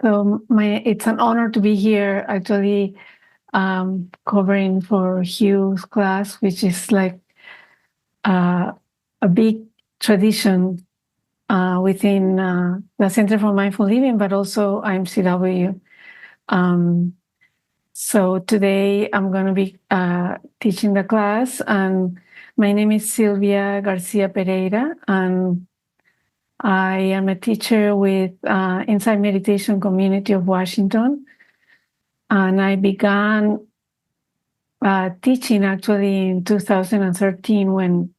So it's an honor to be here, actually, covering for Hugh's class, which is like a big tradition within the Center for Mindful Living, but also IMCW. So today I'm going to be teaching the class, and my name is Silvia Garcia-Pereira, and I am a teacher with Inside Meditation Community of Washington, and I began teaching actually in 2013 when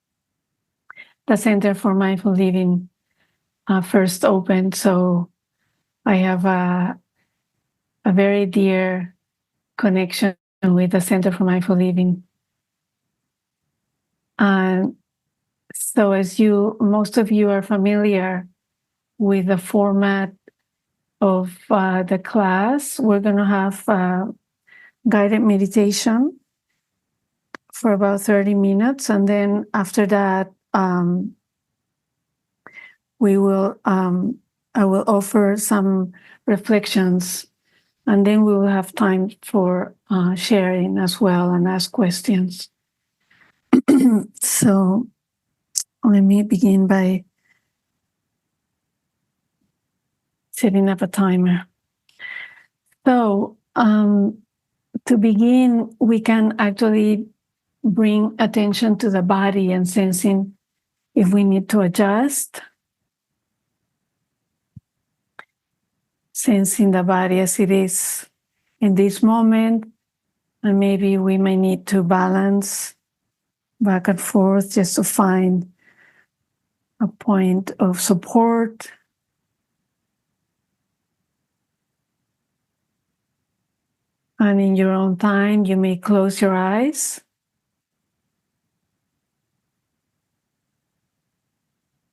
the Center for Mindful Living first opened. So I have a very dear connection with the Center for Mindful Living. And so as most of you are familiar with the format of the class, we're going to have guided meditation for about 30 minutes. And then after that, I will offer some reflections, and then we will have time for sharing as well and ask questions. So let me begin by setting up a timer. So to begin, we can actually bring attention to the body and sensing if we need to adjust. Sensing the body as it is in this moment, and maybe we may need to balance back and forth just to find a point of support. And in your own time, you may close your eyes.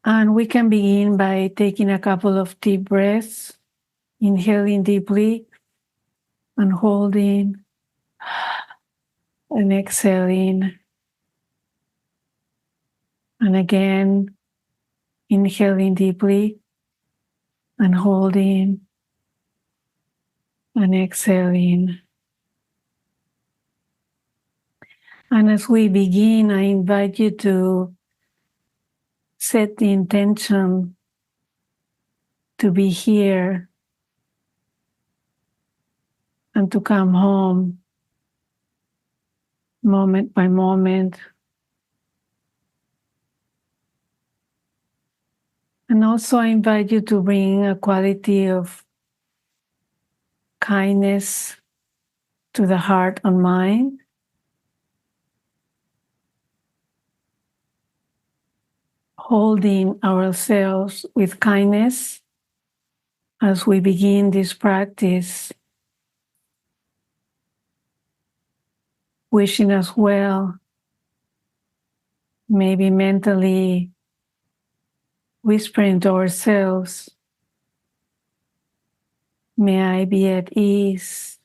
And we can begin by taking a couple of deep breaths, inhaling deeply and holding and exhaling. And again, inhaling deeply and holding and exhaling. And as we begin, I invite you to set the intention to be here and to come home moment by moment. And also I invite you to bring a quality of kindness to the heart and mind. Holding ourselves with kindness as we begin this practice. Wishing us well, maybe mentally whispering to ourselves, may I be at ease.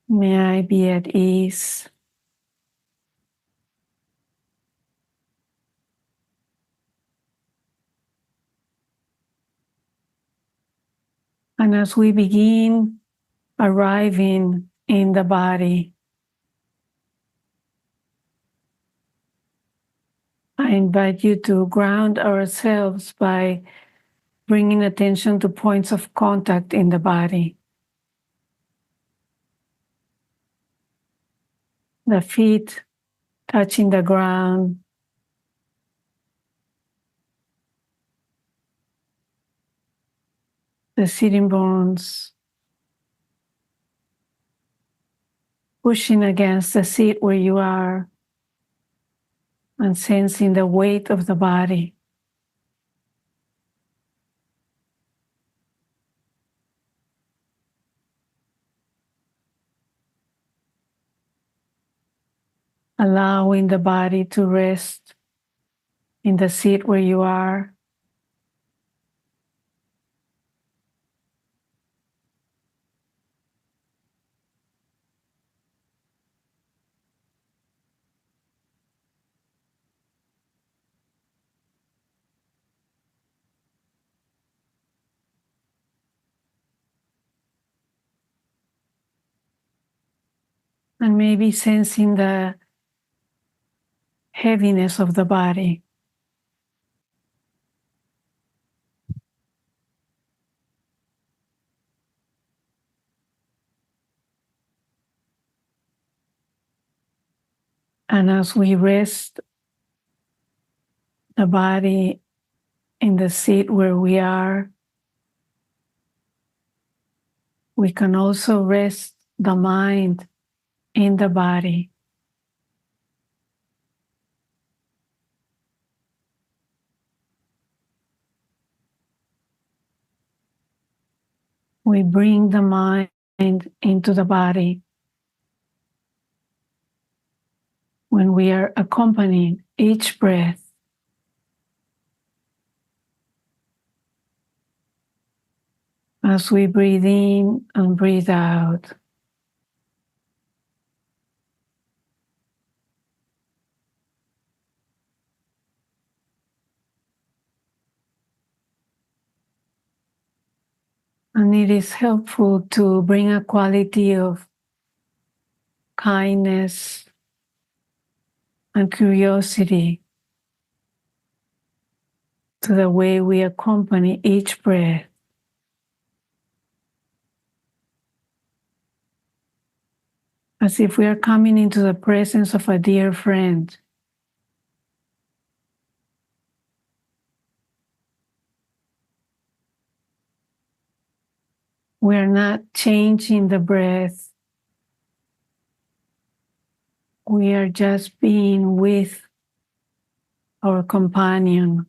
May I be at ease. And as we begin arriving in the body, I invite you to ground ourselves by bringing attention to points of contact in the body. The feet touching the ground, the sitting bones pushing against the seat where you are and sensing the weight of the body. Allowing the body to rest in the seat where you are. And maybe sensing the heaviness of the body. And as we rest the body in the seat where we are, we can also rest the mind in the body. We bring the mind into the body when we are accompanying each breath. As we breathe in and breathe out. And it is helpful to bring a quality of kindness and curiosity to the way we accompany each breath. As if we are coming into the presence of a dear friend. We are not changing the breath. We are just being with our companion.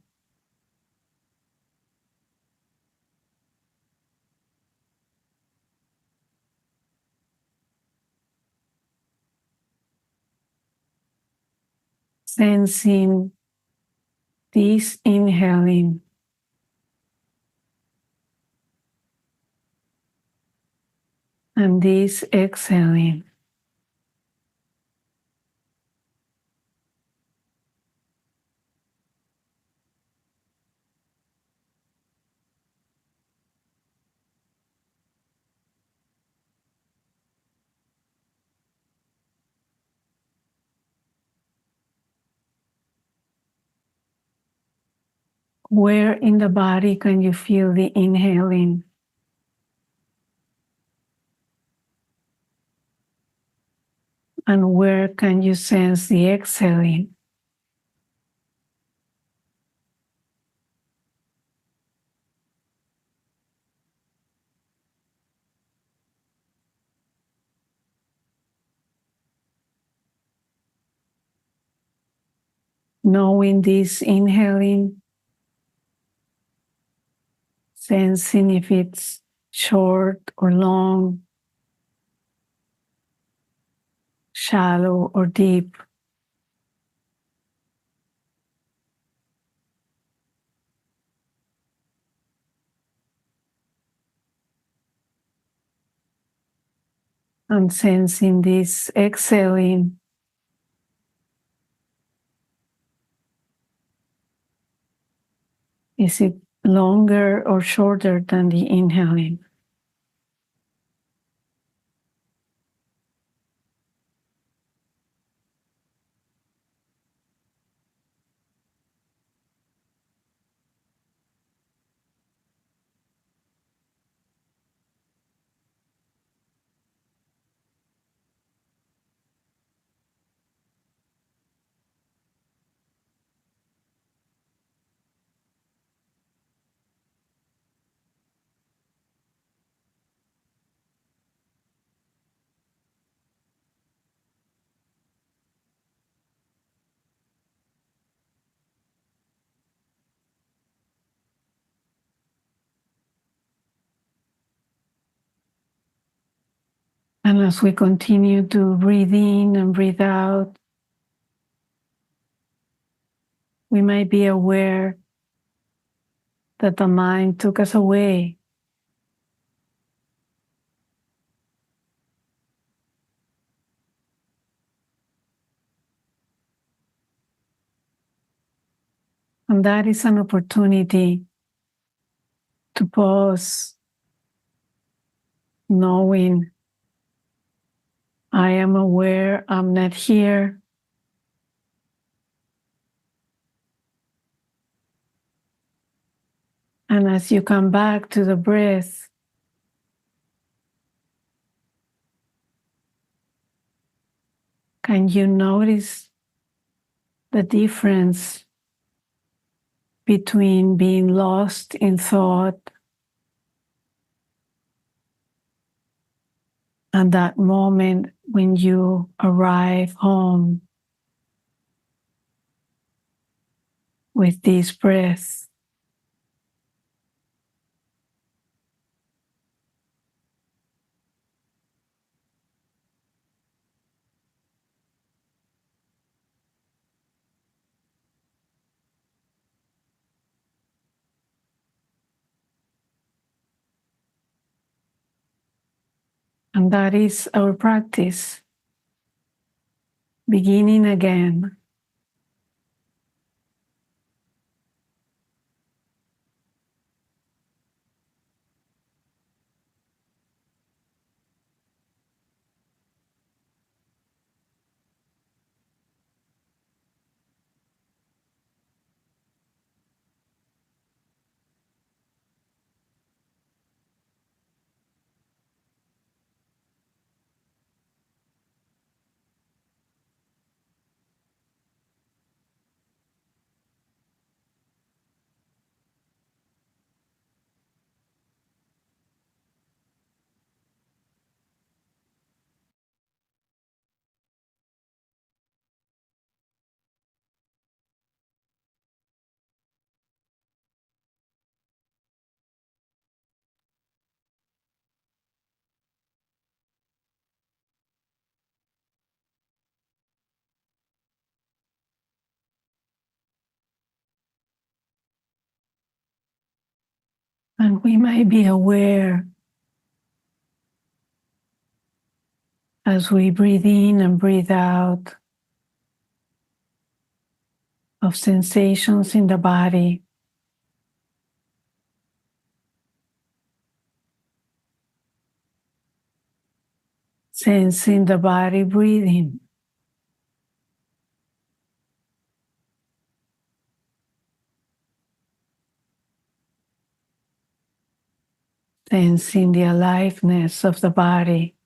Sensing this inhaling and this exhaling. Where in the body can you feel the inhaling? And where can you sense the exhaling? Knowing this inhaling, sensing if it's short or long, shallow or deep. And sensing this exhaling. Is it longer or shorter than the inhaling? And as we continue to breathe in and breathe out, we might be aware that the mind took us away. And that is an opportunity to pause, knowing I am aware I'm not here. And as you come back to the breath, can you notice the difference between being lost in thought and that moment when you arrive home with this breath? And that is our practice, beginning again. And we might be aware as we breathe in and breathe out of sensations in the body, sensing the body breathing, sensing the aliveness of the body.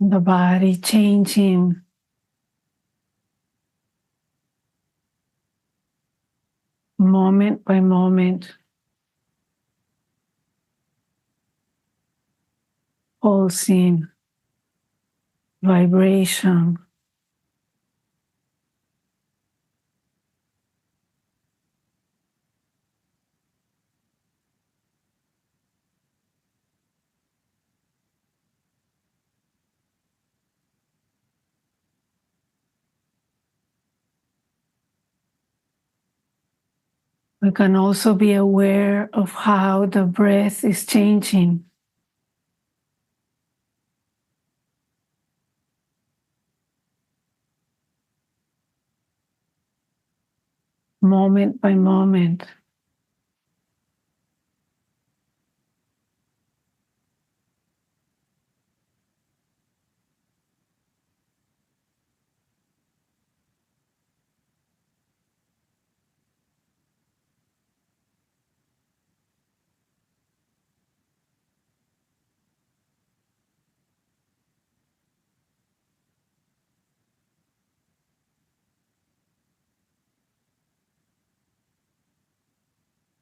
The body changing moment by moment, pulsing, vibration. We can also be aware of how the breath is changing. Moment by moment.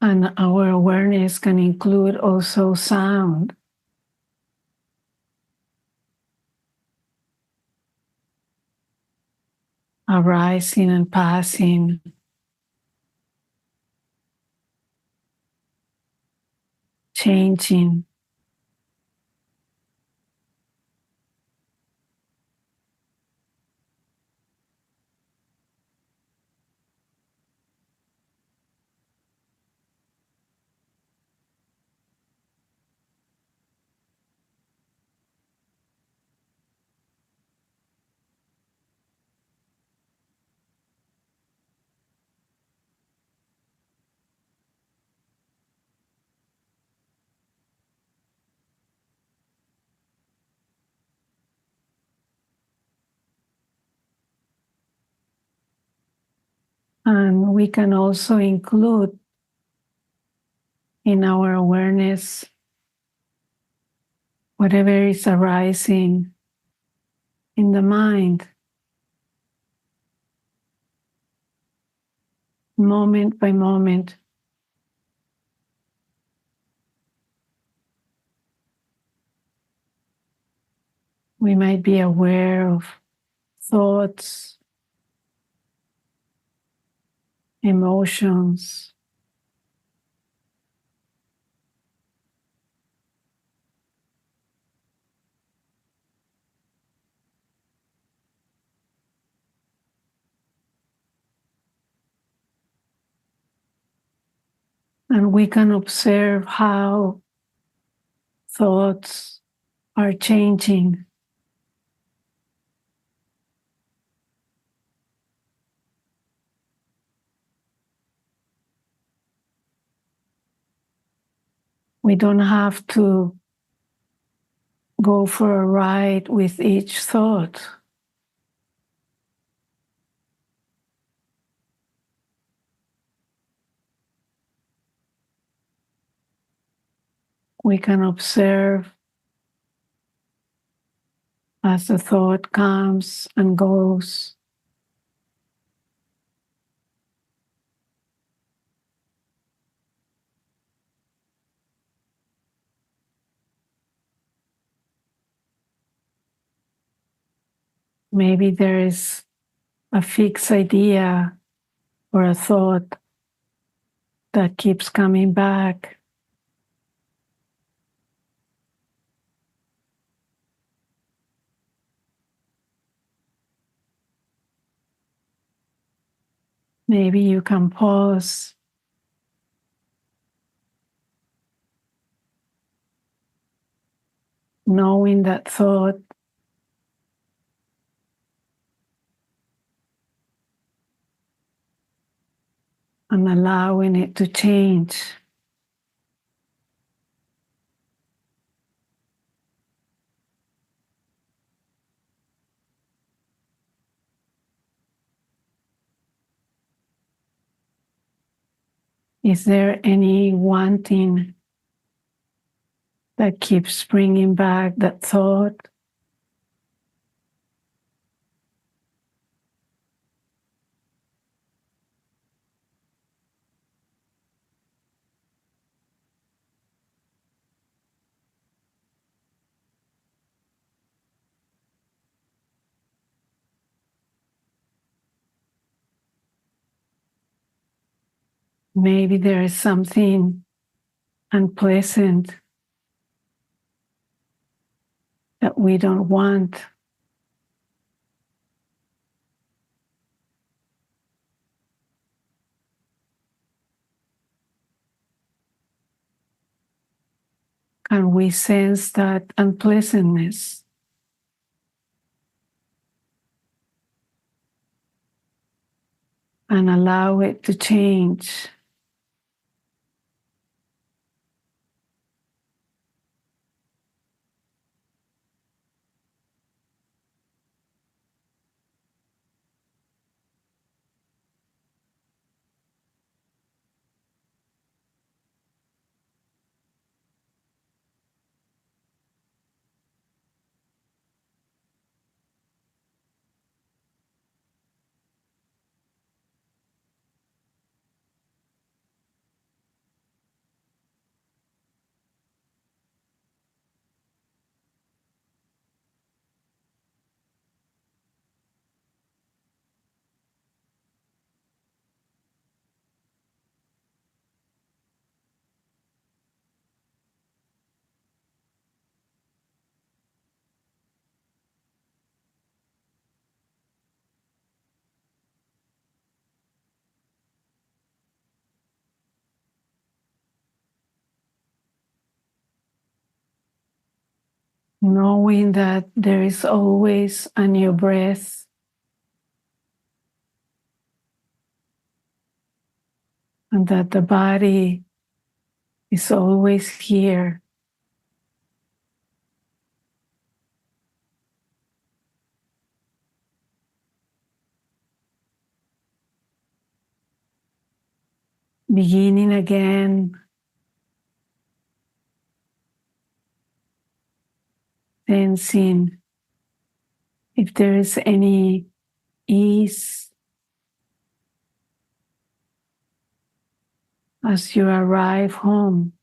And our awareness can include also sound. Arising and passing, changing. And we can also include in our awareness whatever is arising in the mind, moment by moment. We might be aware of thoughts, emotions, and we can observe how thoughts are changing. We don't have to go for a ride with each thought. We can observe as the thought comes and goes. Maybe there is a fixed idea or a thought that keeps coming back. Maybe you can pause knowing that thought and allowing it to change. Is there any wanting that keeps bringing back that thought? Maybe there is something unpleasant that we don't want. Can we sense that unpleasantness? And allow it to change. Knowing that there is always a new breath, and that the body is always here. beginning again, sensing if there is any ease as you arrive home.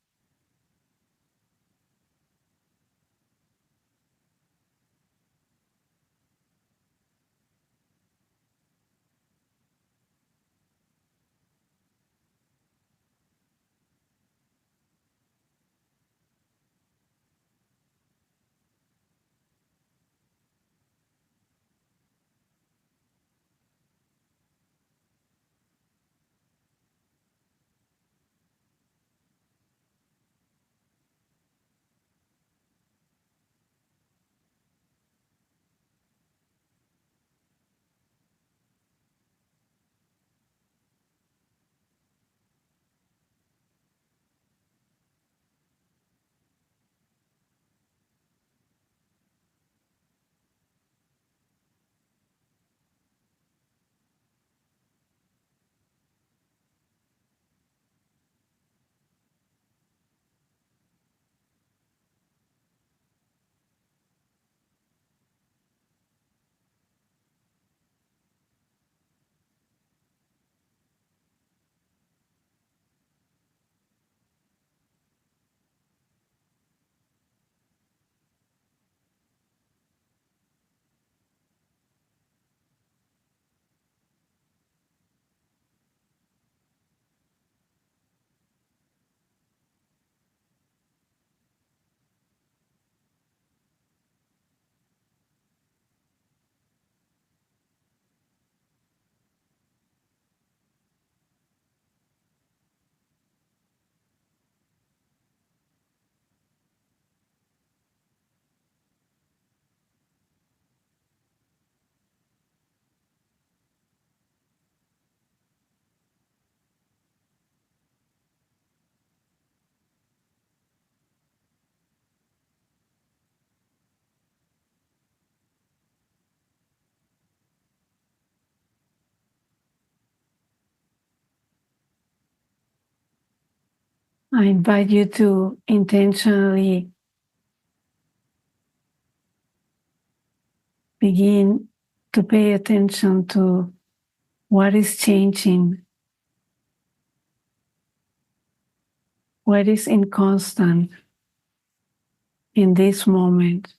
I invite you to intentionally begin to pay attention to what is changing, what is inconstant in this moment.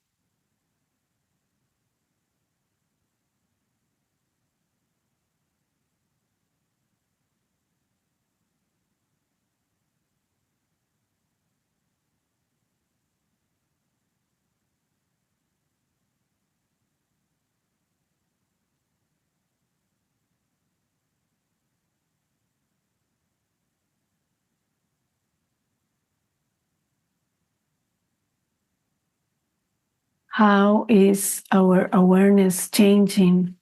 How is our awareness changing?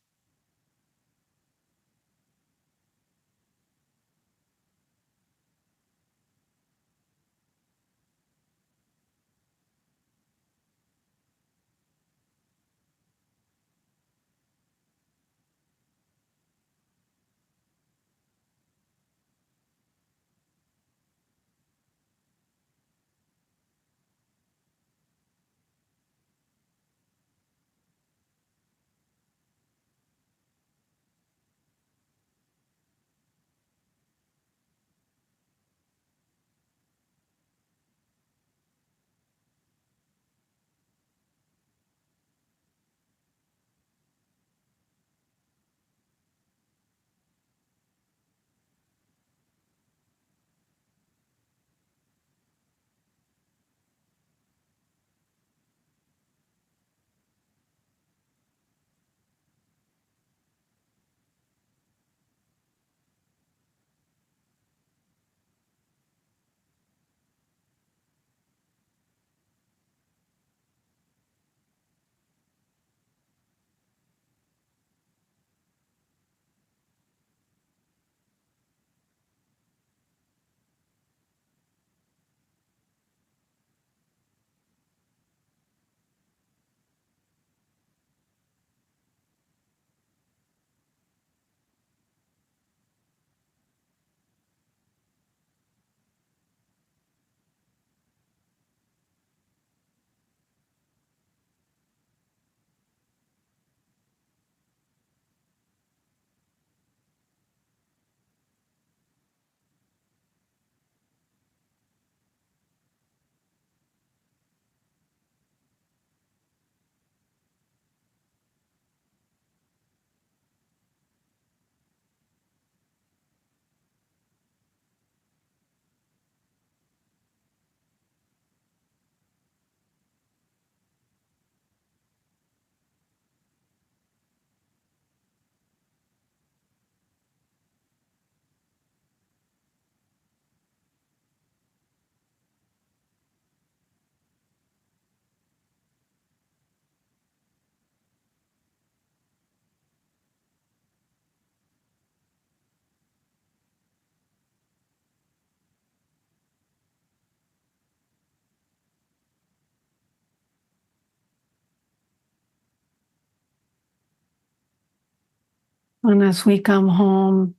And as we come home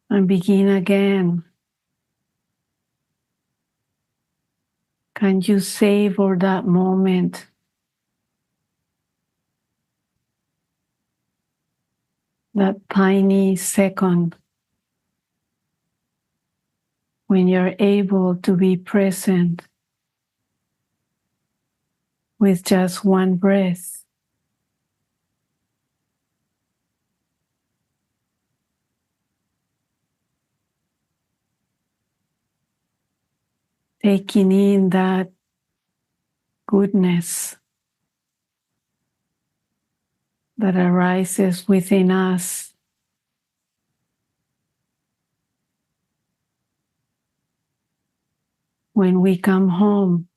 and begin again, can you savor that moment? That tiny second when you're able to be present with just one breath. Taking in that goodness that arises within us when we come home.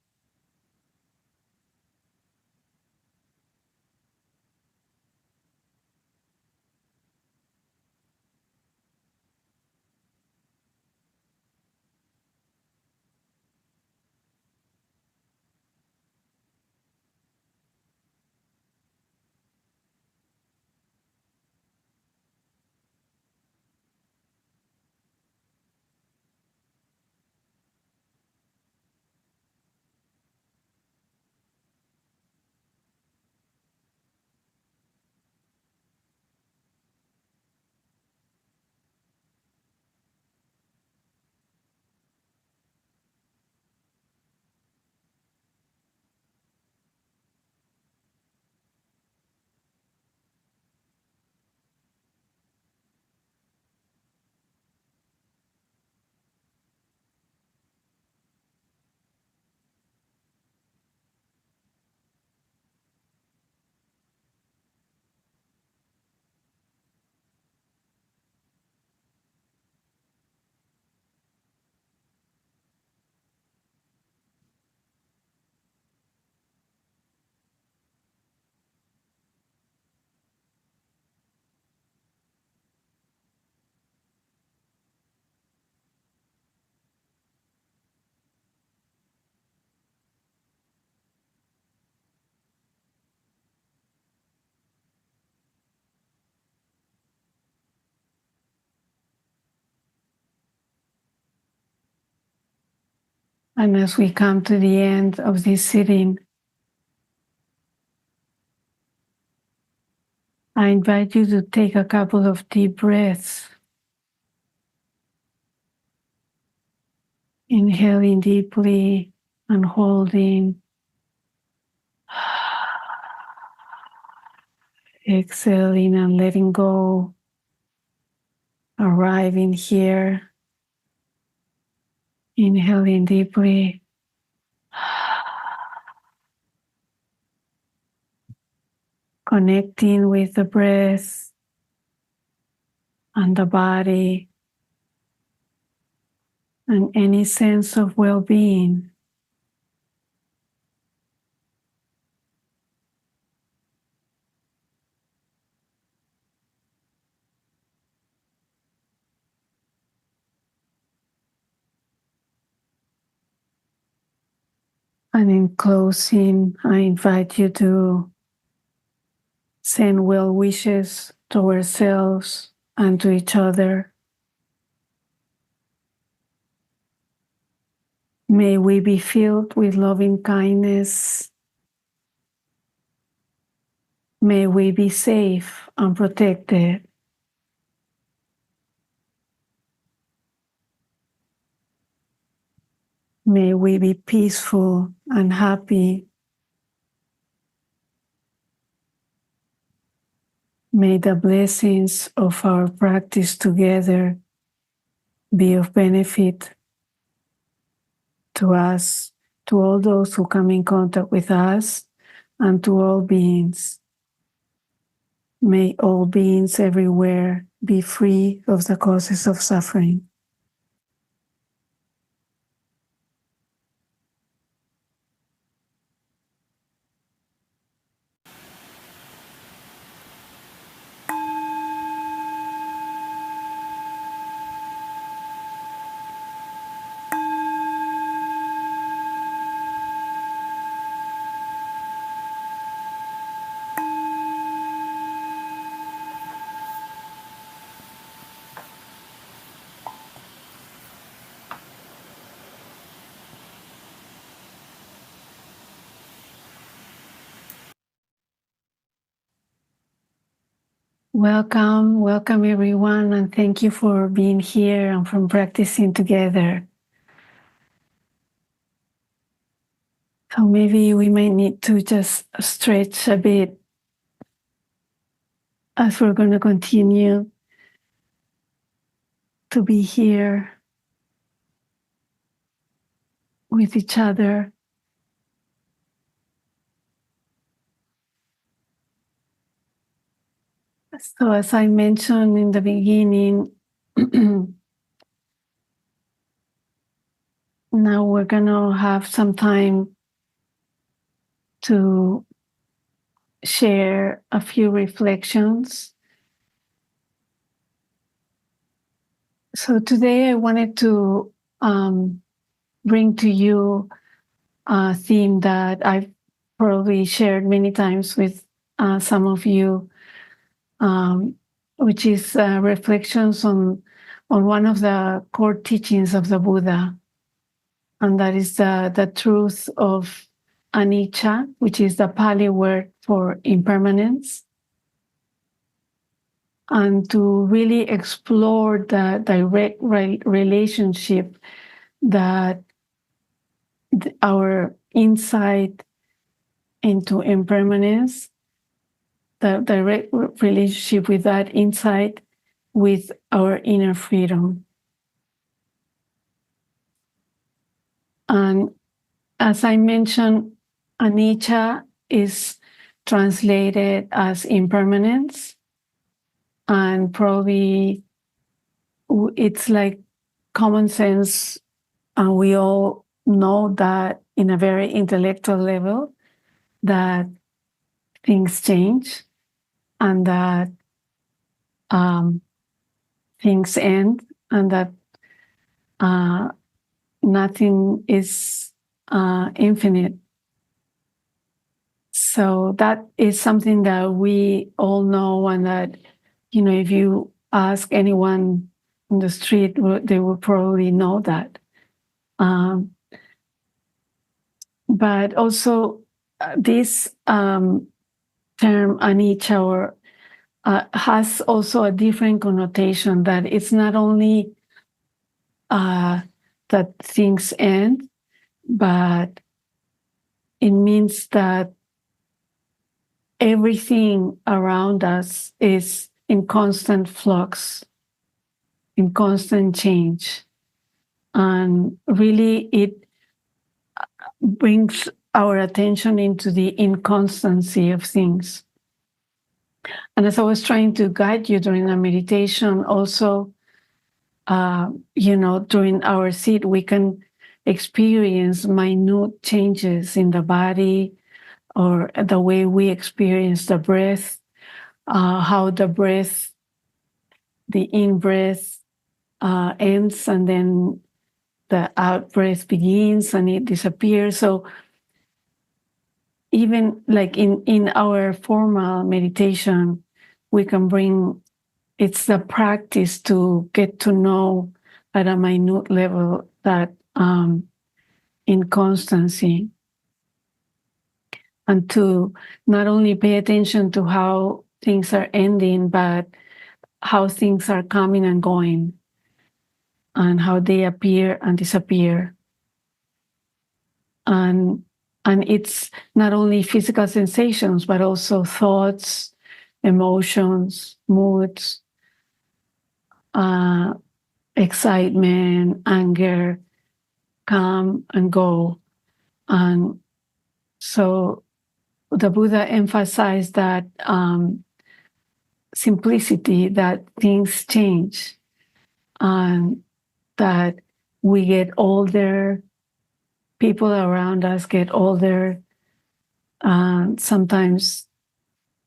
And as we come to the end of this sitting, I invite you to take a couple of deep breaths, inhaling deeply and holding, exhaling and letting go, arriving here, inhaling deeply, connecting with the breath and the body and any sense of well-being. And in closing, I invite you to send well wishes to ourselves and to each other. May we be filled with loving kindness. May we be safe and protected. May we be peaceful and happy. May the blessings of our practice together be of benefit to us, to all those who come in contact with us, and to all beings. May all beings everywhere be free of the causes of suffering. Welcome everyone, and thank you for being here and from practicing together. So maybe we might need to just stretch a bit as we're going to continue to be here with each other. So as I mentioned in the beginning, now we're going to have some time to share a few reflections. So today I wanted to bring to you a theme that I've probably shared many times with some of you, which is reflections on one of the core teachings of the Buddha, and that is the truth of anicca, which is the Pali word for impermanence, and to really explore the direct relationship that our insight into impermanence, the direct relationship with that insight with our inner freedom. And as I mentioned, anicca is translated as impermanence, and probably it's like common sense, and we all know that in a very intellectual level that things change and that things end, and that nothing is infinite. So that is something that we all know, and that, if you ask anyone on the street, they will probably know that. But also, this term anicca has also a different connotation, that it's not only that things end, but it means that everything around us is in constant flux, in constant change. And really, it brings our attention into the inconstancy of things. And as I was trying to guide you during the meditation, also, during our seat, we can experience minute changes in the body, or the way we experience the breath, how the breath, the in-breath ends, and then the out-breath begins and it disappears. So even like in our formal meditation, we can bring, it's the practice to get to know at a minute level that inconstancy, and to not only pay attention to how things are ending, but how things are coming and going, and how they appear and disappear. And it's not only physical sensations, but also thoughts, emotions, moods, excitement, anger, come and go. And so the Buddha emphasized that simplicity, that things change, and that we get older, people around us get older. Sometimes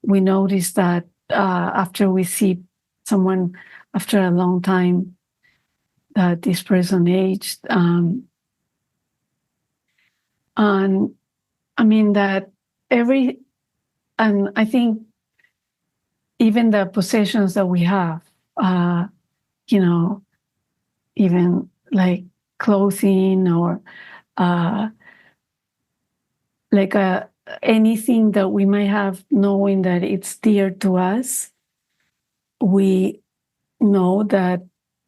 we notice that after we see someone after a long time, that this person aged. And I mean that and I think even the possessions that we have, even like clothing, or like anything that we might have, knowing that it's dear to us, we know that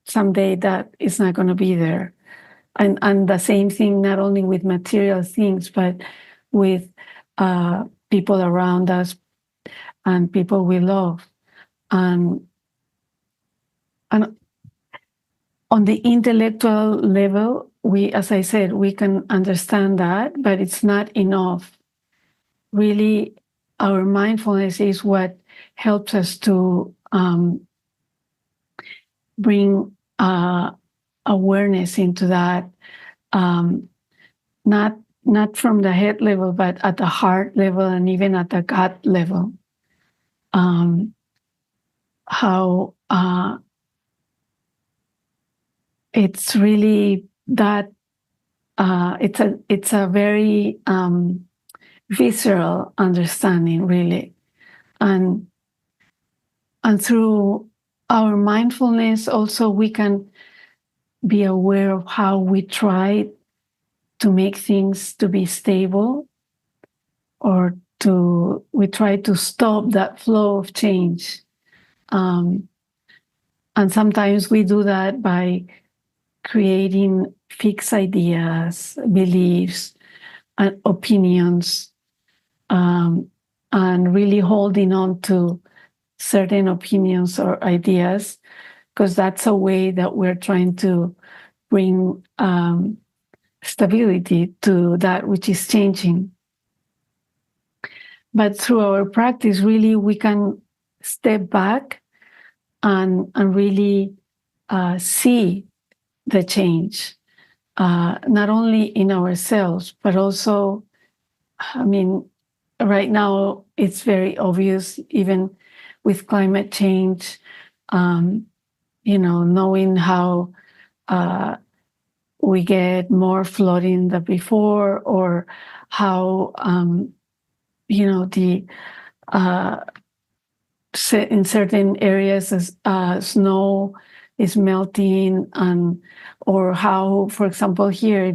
someday that is not going to be there. And the same thing, not only with material things, but with people around us and people we love. And on the intellectual level, we, as I said, we can understand that, but it's not enough. Really, our mindfulness is what helps us to bring awareness into that, not from the head level, but at the heart level and even at the gut level. How it's really that it's a very visceral understanding, really, and through our mindfulness also we can be aware of how we try to make things to be stable, or we try to stop that flow of change, and sometimes we do that by creating fixed ideas, beliefs, and opinions, and really holding on to certain opinions or ideas, because that's a way that we're trying to bring stability to that which is changing. But through our practice, really, we can step back and really see the change, not only in ourselves, but also, I mean, right now it's very obvious, even with climate change, knowing how we get more flooding than before, or how, the in certain areas, snow is melting, or how, for example, here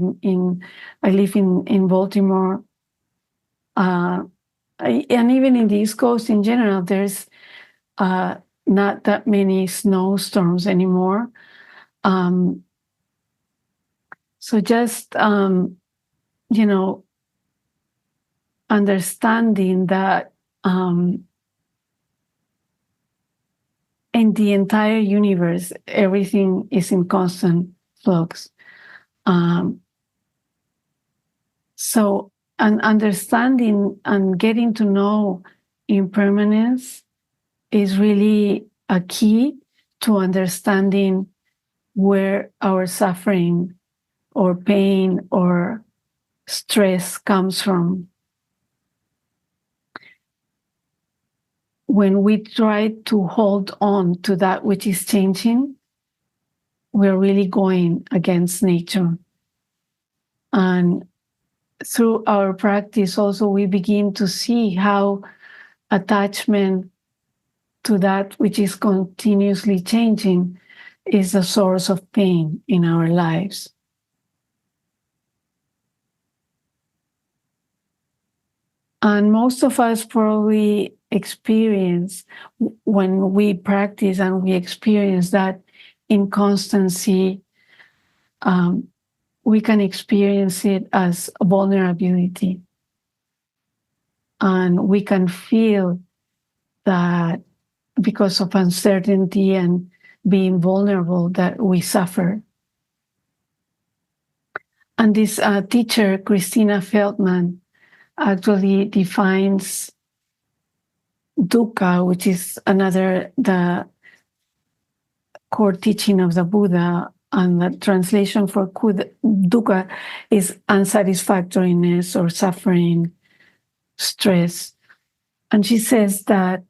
I live in Baltimore, and even in the East Coast in general, there's not that many snowstorms anymore. So just understanding that in the entire universe, everything is in constant flux. So, and understanding and getting to know impermanence is really a key to understanding where our suffering or pain or stress comes from. When we try to hold on to that which is changing, we're really going against nature. And through our practice also, we begin to see how attachment to that which is continuously changing is the source of pain in our lives. And most of us probably experience, when we practice and we experience that inconstancy, we can experience it as vulnerability. And we can feel that because of uncertainty and being vulnerable, that we suffer. And this teacher, Christina Feldman, actually defines dukkha, which is the core teaching of the Buddha, and the translation for dukkha is unsatisfactoriness or suffering, stress. And she says that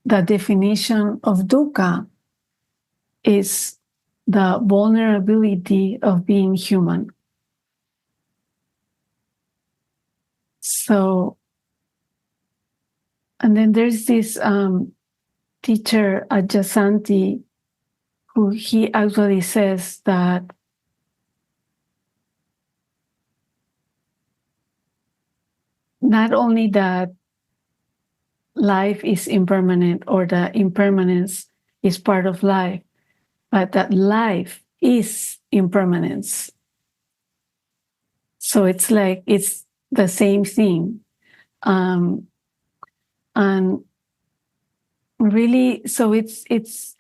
the definition of dukkha is the vulnerability of being human. So, and then there's this teacher, Ajasanti, who he actually says that not only that life is impermanent or that impermanence is part of life, but that life is impermanence. So it's like it's the same thing. And really, so it's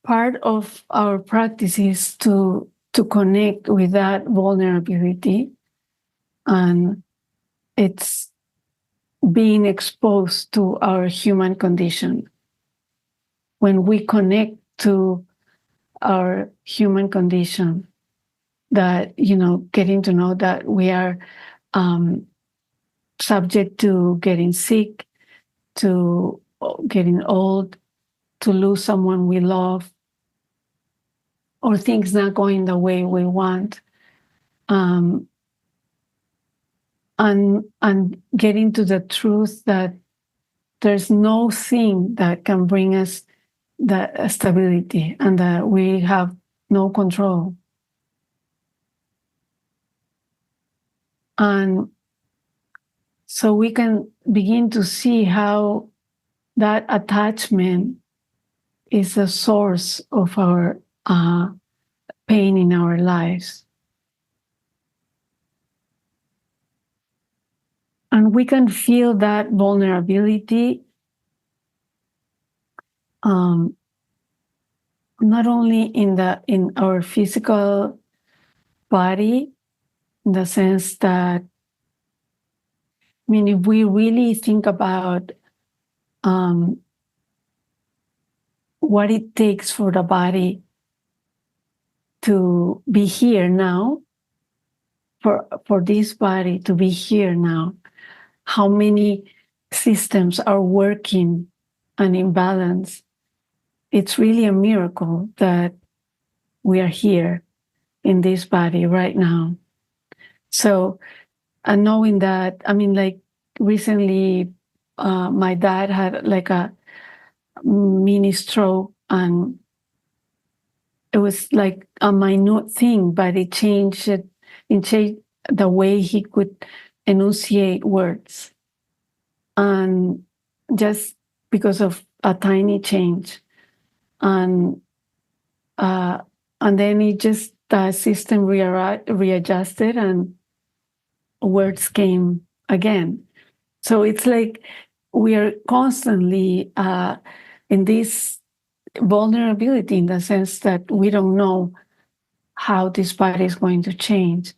part of our practices to connect with that vulnerability, and it's being exposed to our human condition. When we connect to our human condition, that getting to know that we are subject to getting sick, to getting old, to lose someone we love, or things not going the way we want, and getting to the truth that there's no thing that can bring us the stability, and that we have no control. And so we can begin to see how that attachment is a source of our pain in our lives. And we can feel that vulnerability not only in our physical body, in the sense that, I mean, if we really think about what it takes for the body to be here now, for this body to be here now, how many systems are working and in balance. It's really a miracle that we are here in this body right now. So, and knowing that, I mean, like recently, my dad had like a mini stroke, and it was like a minute thing, but it changed the way he could enunciate words. And just because of a tiny change. And then it just, the system readjusted and words came again. So it's like we are constantly in this vulnerability, in the sense that we don't know how this body is going to change.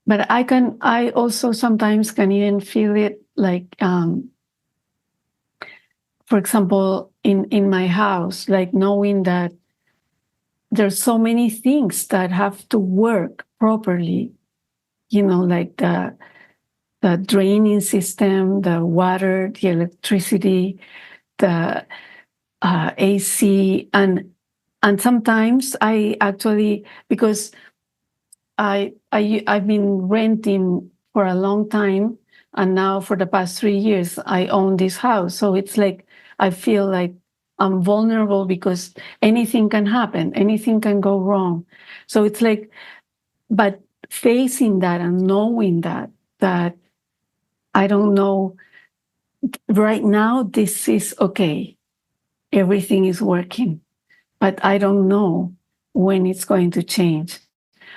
But I also sometimes can even feel it, like, for example, in my house, like knowing that there's so many things that have to work properly, like the draining system, the water, the electricity, the AC, and sometimes I actually, because I've been renting for a long time, and now for the past 3 years I own this house, so it's like I feel like I'm vulnerable because anything can happen, anything can go wrong. So it's like, but facing that and knowing that I don't know right now, this is okay, everything is working, but I don't know when it's going to change.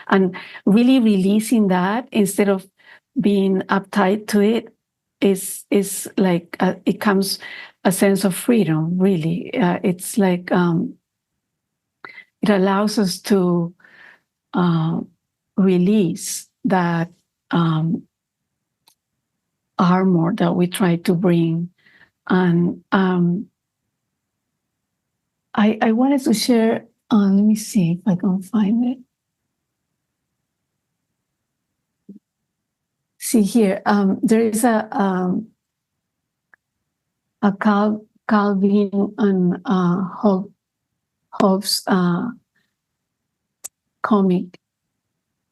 And really releasing that instead of being uptight to it is like it comes a sense of freedom. Really, it's like it allows us to release that armor that we try to bring. And I wanted to share. Let me see if I can find it. See here, there is a Calvin and Hobbes comic,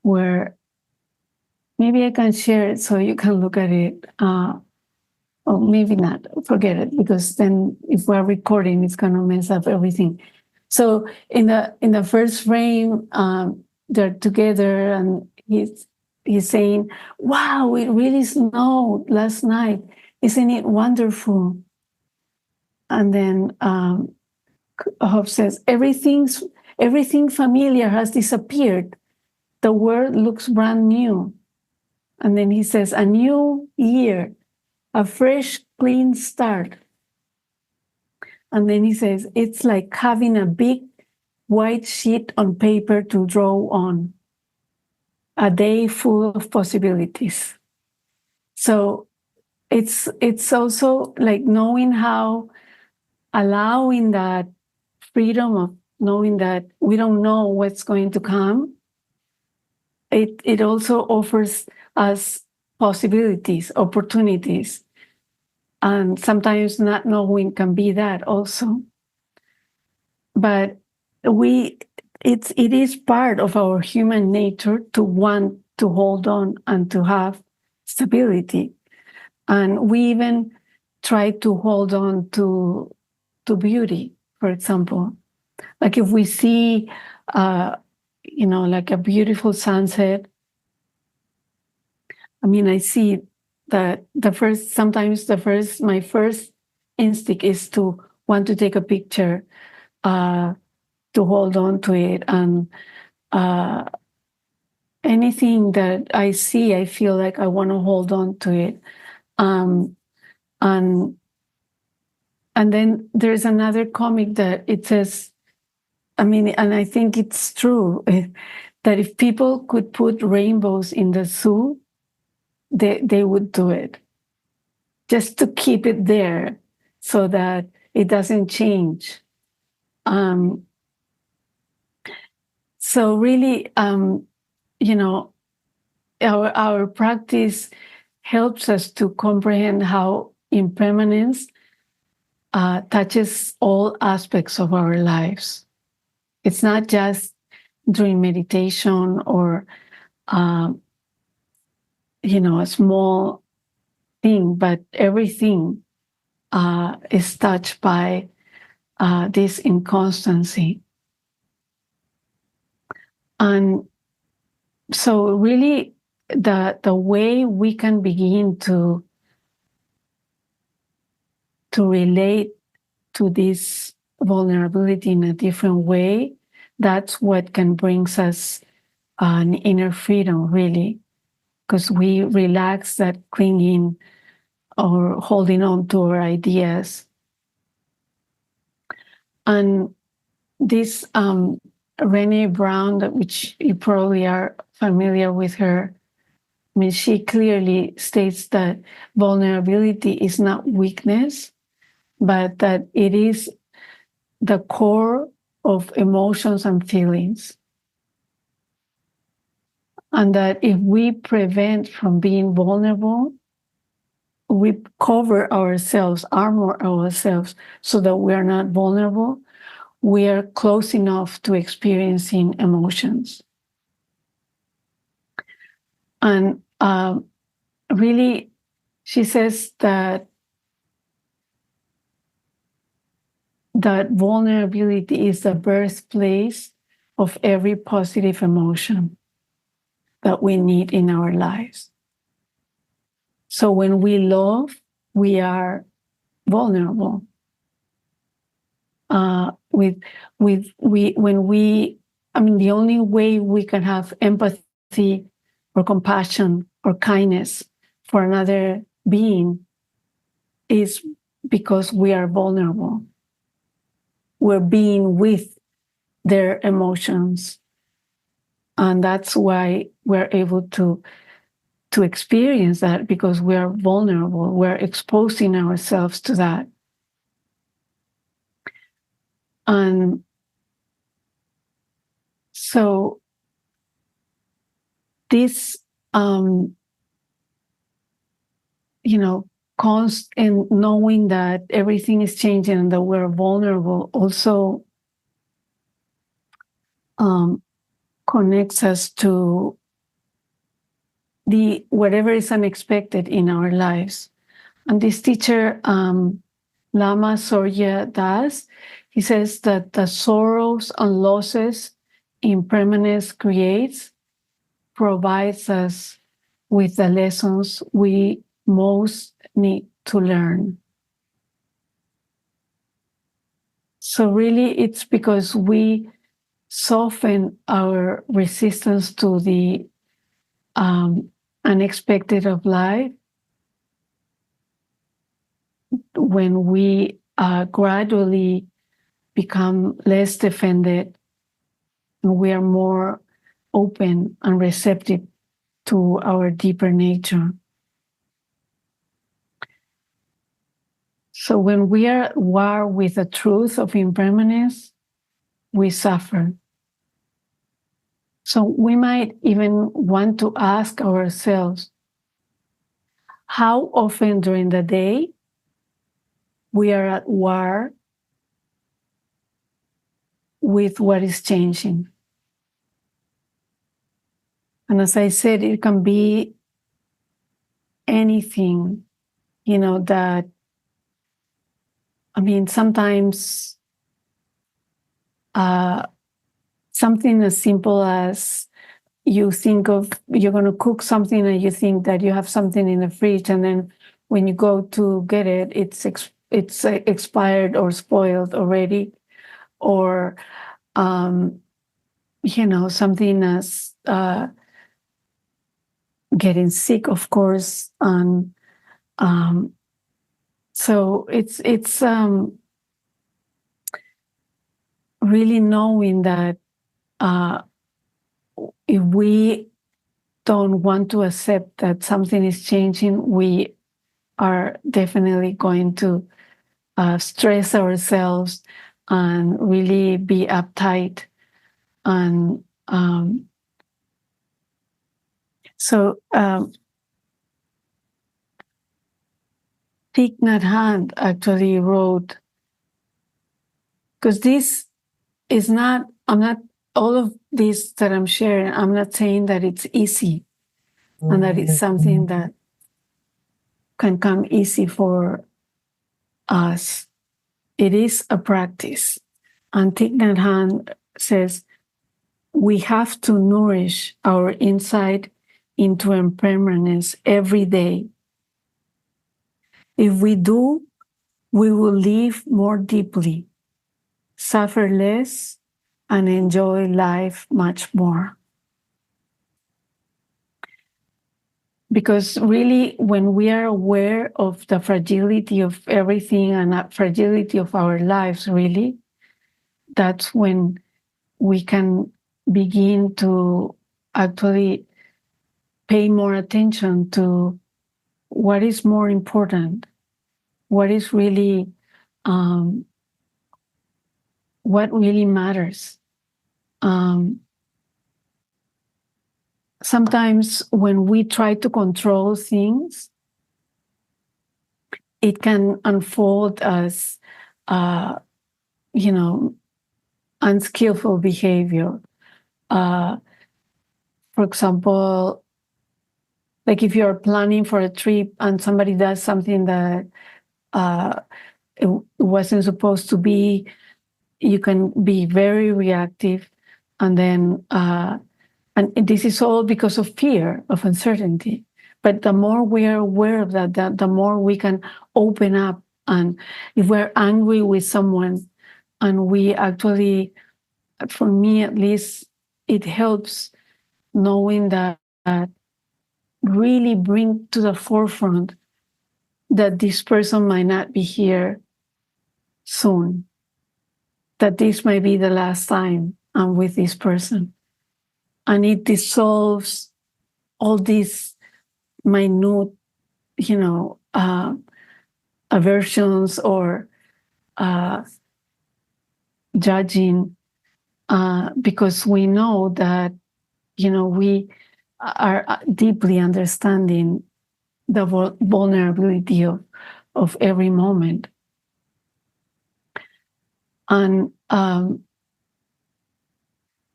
where maybe I can share it so you can look at it. Or maybe not, forget it, because then if we're recording, it's going to mess up everything. So in the first frame, they're together, and he's saying, "Wow, it really snowed last night. Isn't it wonderful?" And then Hope says, everything familiar has disappeared. The world looks brand new. And then he says, a new year, a fresh, clean start. And then he says, it's like having a big white sheet on paper to draw on. A day full of possibilities. So it's also like knowing how, allowing that freedom of knowing that we don't know what's going to come. It also offers us possibilities, opportunities. And sometimes not knowing can be that also. But it is part of our human nature to want to hold on and to have stability. And we even try to hold on to beauty, for example. Like if we see, like a beautiful sunset, I mean, I see that my first instinct is to want to take a picture, to hold on to it. And anything that I see, I feel like I want to hold on to it. And then there's another comic that it says, I mean, and I think it's true, that if people could put rainbows in the zoo, they would do it, just to keep it there so that it doesn't change. So really, our practice helps us to comprehend how impermanence touches all aspects of our lives. It's not just during meditation or, a small thing, but everything is touched by this inconstancy. And so really, the way we can begin to relate to this vulnerability in a different way, that's what can bring us an inner freedom, really, because we relax that clinging or holding on to our ideas. And this Brené Brown, which you probably are familiar with her, I mean, she clearly states that vulnerability is not weakness, but that it is the core of emotions and feelings. And that if we prevent from being vulnerable, we cover ourselves, armor ourselves so that we are not vulnerable, we are close enough to experiencing emotions. And really, she says that vulnerability is the birthplace of every positive emotion that we need in our lives. So when we love, we are vulnerable. The only way we can have empathy or compassion or kindness for another being is because we are vulnerable. We're being with their emotions. And that's why we're able to experience that, because we are vulnerable. We're exposing ourselves to that. And so this, in knowing that everything is changing and that we're vulnerable also connects us to whatever is unexpected in our lives. And this teacher, Lama Sorya Das, he says that the sorrows and losses impermanence creates provides us with the lessons we most need to learn. So really, it's because we soften our resistance to the unexpected of life when we gradually become less defended and we are more open and receptive to our deeper nature. So when we are at war with the truth of impermanence, we suffer. So we might even want to ask ourselves, how often during the day we are at war with what is changing? And as I said, it can be anything, that, I mean, sometimes something as simple as you think of, you're going to cook something and you think that you have something in the fridge, and then when you go to get it, it's expired or spoiled already. Or, something as getting sick, of course. And so it's really knowing that if we don't want to accept that something is changing, we are definitely going to stress ourselves and really be uptight. And so Thich Nhat Hanh actually wrote, because this is not, all of this that I'm sharing, I'm not saying that it's easy and that it's something that can come easy for us. It is a practice. And Thich Nhat Hanh says, we have to nourish our insight into impermanence every day. If we do, we will live more deeply, suffer less, and enjoy life much more. Because really, when we are aware of the fragility of everything and the fragility of our lives, really, that's when we can begin to actually pay more attention to what is more important, what is really, what really matters. Sometimes when we try to control things, it can unfold as, unskillful behavior. For example, like if you're planning for a trip and somebody does something that it wasn't supposed to be, you can be very reactive. And then, and this is all because of fear, of uncertainty. But the more we are aware of that, the more we can open up. And if we're angry with someone and we actually, for me at least, it helps knowing that really bring to the forefront that this person might not be here soon, that this might be the last time I'm with this person. And it dissolves all these minute, aversions or judging, because we know that, we are deeply understanding the vulnerability of every moment. And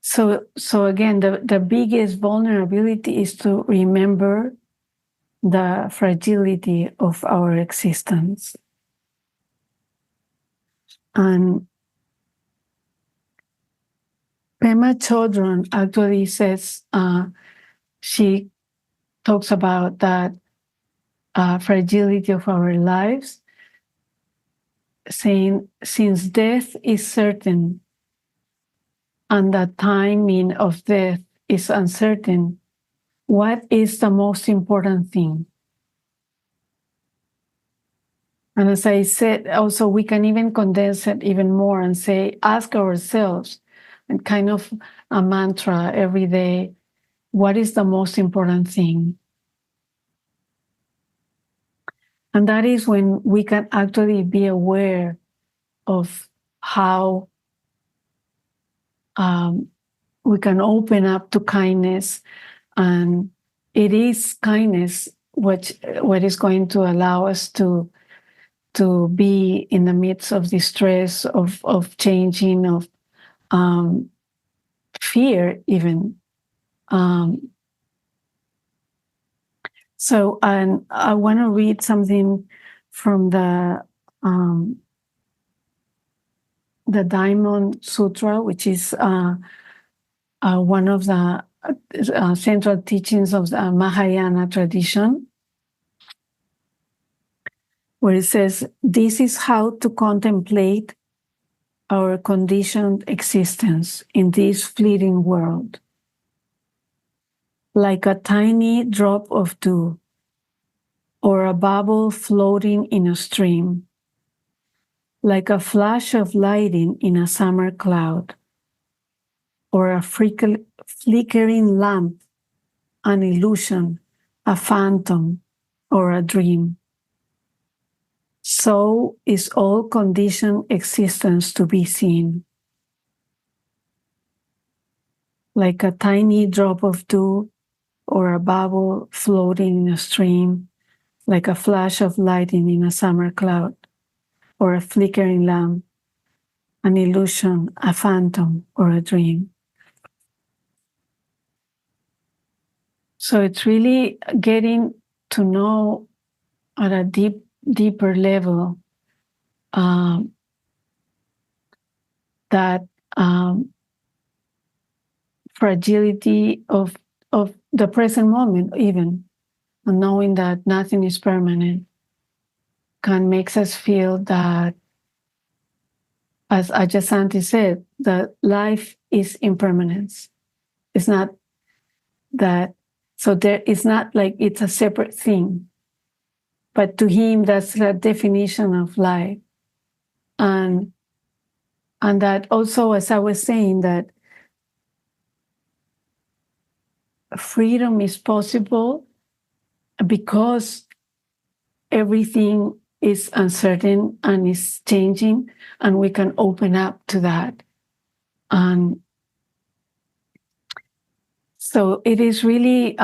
so again, the biggest vulnerability is to remember the fragility of our existence. And Pema Chodron actually says, she talks about that fragility of our lives saying, since death is certain and the timing of death is uncertain, what is the most important thing? And as I said, also, we can even condense it even more and say, ask ourselves, and kind of a mantra every day, what is the most important thing? And that is when we can actually be aware of how we can open up to kindness. And it is kindness what is going to allow us to be in the midst of distress, of changing, of fear even. So, and I want to read something from the Diamond Sutra, which is one of the central teachings of the Mahayana tradition, where it says, "This is how to contemplate our conditioned existence in this fleeting world. Like a tiny drop of dew, or a bubble floating in a stream, like a flash of lightning in a summer cloud, or a flickering lamp, an illusion, a phantom, or a dream. So is all conditioned existence to be seen. Like a tiny drop of dew, or a bubble floating in a stream, like a flash of lightning in a summer cloud, or a flickering lamp, an illusion, a phantom, or a dream." So it's really getting to know at a deeper level that fragility of the present moment, even, and knowing that nothing is permanent, can makes us feel that, as Ajasanti said, that life is impermanence. It's not that, so there is not like it's a separate thing, but to him that's the definition of life. And that also, as I was saying, that freedom is possible because everything is uncertain and is changing, and we can open up to that. And so it is really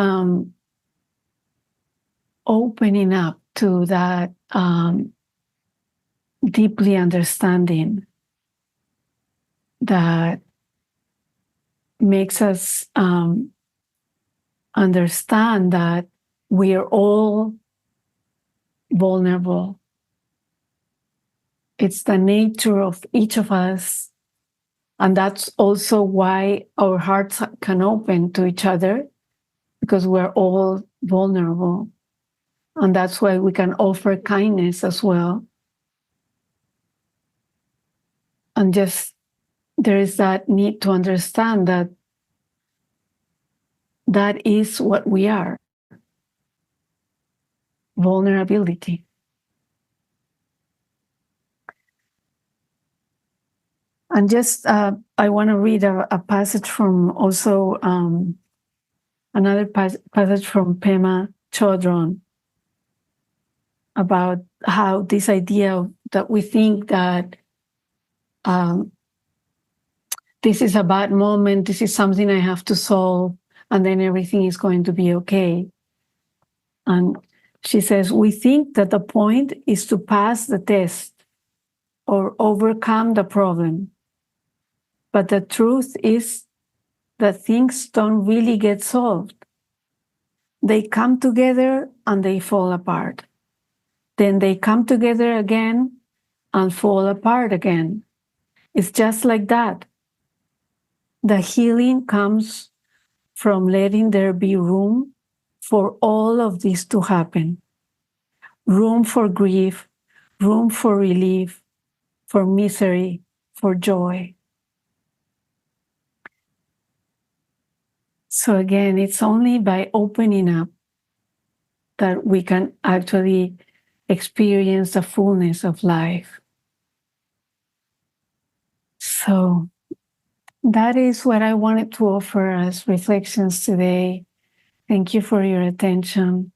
opening up to that deeply understanding that makes us understand that we are all vulnerable. It's the nature of each of us. And that's also why our hearts can open to each other, because we're all vulnerable. And that's why we can offer kindness as well. And just there is that need to understand that that is what we are, vulnerability. And just, I want to read a passage from also another passage from Pema Chodron about how this idea that we think that this is a bad moment, this is something I have to solve, and then everything is going to be okay. And she says, we think that the point is to pass the test or overcome the problem. But the truth is that things don't really get solved. They come together and they fall apart. Then they come together again and fall apart again. It's just like that. The healing comes from letting there be room for all of this to happen. Room for grief, room for relief, for misery, for joy. So again, it's only by opening up that we can actually experience the fullness of life. So that is what I wanted to offer as reflections today. Thank you for your attention.